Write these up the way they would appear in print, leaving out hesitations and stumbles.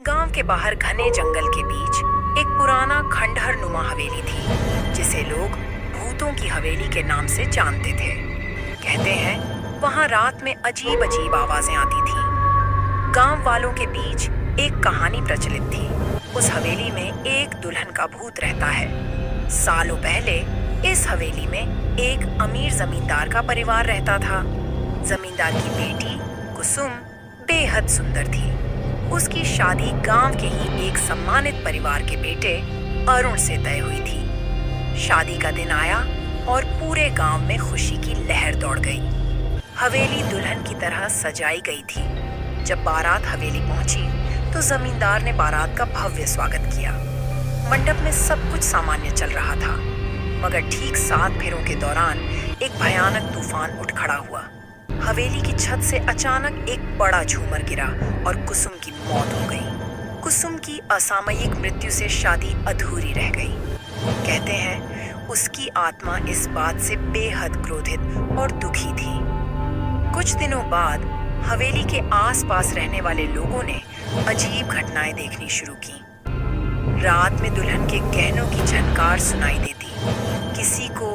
गांव के बाहर घने जंगल के बीच एक पुराना खंडहर नुमा हवेली थी, जिसे लोग भूतों की हवेली के नाम से जानते थे। कहते हैं वहां रात में अजीब अजीब आवाजें आती थीं। गांव वालों के बीच एक कहानी प्रचलित थी। उस हवेली में एक दुल्हन का भूत रहता है। सालों पहले इस हवेली में एक अमीर जमींदार का परिवार रहता था। जमींदार की बेटी कुसुम बेहद सुंदर थी। उसकी शादी गांव के ही एक सम्मानित परिवार के बेटे अरुण से तय हुई थी। शादी का दिन आया और पूरे गांव में खुशी की लहर दौड़ गई। हवेली दुल्हन की तरह सजाई गई थी। जब बारात हवेली पहुंची तो जमींदार ने बारात का भव्य स्वागत किया। मंडप में सब कुछ सामान्य चल रहा था, मगर ठीक 7 फेरों के दौरान एक भयानक तूफान उठ खड़ा हुआ। हवेली की छत से अचानक एक बड़ा झूमर गिरा और कुसुम की मौत हो गई। कुसुम की असामयिक मृत्यु से शादी अधूरी रह गई। कहते हैं उसकी आत्मा इस बात से बेहद क्रोधित और दुखी थी। कुछ दिनों बाद हवेली के आसपास रहने वाले लोगों ने अजीब घटनाएं देखनी शुरू की। रात में दुल्हन के गहनों की झनकार सुनाई देती। किसी को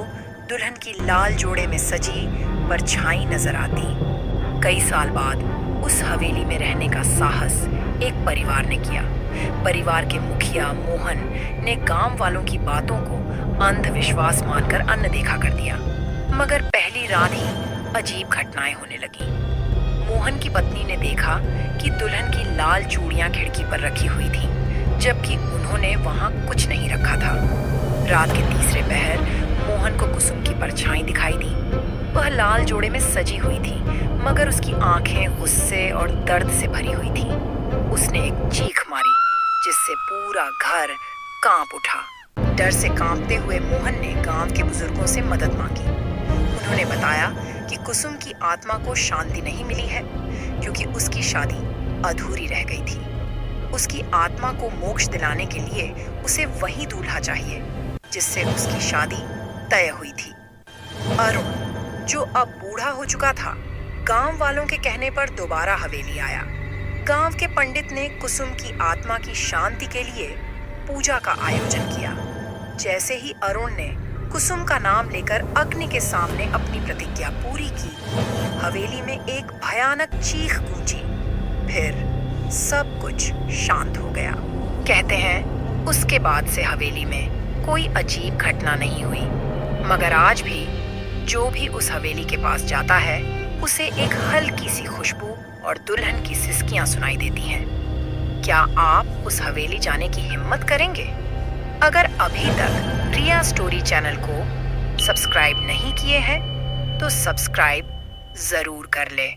दुल्हन की लाल जोड़े में सजी परछाई नजर आती। कई साल बाद उस हवेली में रहने का साहस एक परिवार ने किया। परिवार के मुखिया मोहन ने गांव वालों की बातों को अंधविश्वास मानकर अनदेखा कर दिया। मगर पहली रात ही अजीब घटनाएं होने लगी। मोहन की पत्नी ने देखा कि दुल्हन की लाल चूड़ियां खिड़की पर रखी हुई थी, जबकि उन्होंने वहां कुछ नहीं रखा था। रात के तीसरे पहर मोहन को कुसुम की परछाई दिखाई दी। वह लाल जोड़े में सजी हुई थी, मगर उसकी आंखें गुस्से और दर्द से भरी हुई थीं। उसने एक चीख मारी, जिससे पूरा घर कांप उठा। डर से कांपते हुए मोहन ने गांव के बुजुर्गों से मदद मांगी। उन्होंने बताया कि कुसुम की आत्मा को शांति नहीं मिली है, क्योंकि उसकी शादी अधूरी रह गई थी। उसकी आत्मा को मोक्ष दिलाने के लिए उसे वही दूल्हा चाहिए जिससे उसकी शादी तय हुई थी। अरुण, जो अब बूढ़ा हो चुका था, गांव वालों के कहने पर दोबारा हवेली आया। गांव के पंडित ने कुसुम की आत्मा की शांति के लिए पूजा का आयोजन किया। जैसे ही अरुण ने कुसुम का नाम लेकर अग्नि के सामने अपनी प्रतिज्ञा पूरी की, हवेली में एक भयानक चीख गूंजी। फिर सब कुछ शांत हो गया। कहते हैं उसके बाद से हवेली में कोई अजीब घटना नहीं हुई, मगर आज भी जो भी उस हवेली के पास जाता है उसे एक हल्की सी खुशबू और दुल्हन की सिसकियां सुनाई देती हैं। क्या आप उस हवेली जाने की हिम्मत करेंगे? अगर अभी तक रिया स्टोरी चैनल को सब्सक्राइब नहीं किए हैं तो सब्सक्राइब जरूर कर ले।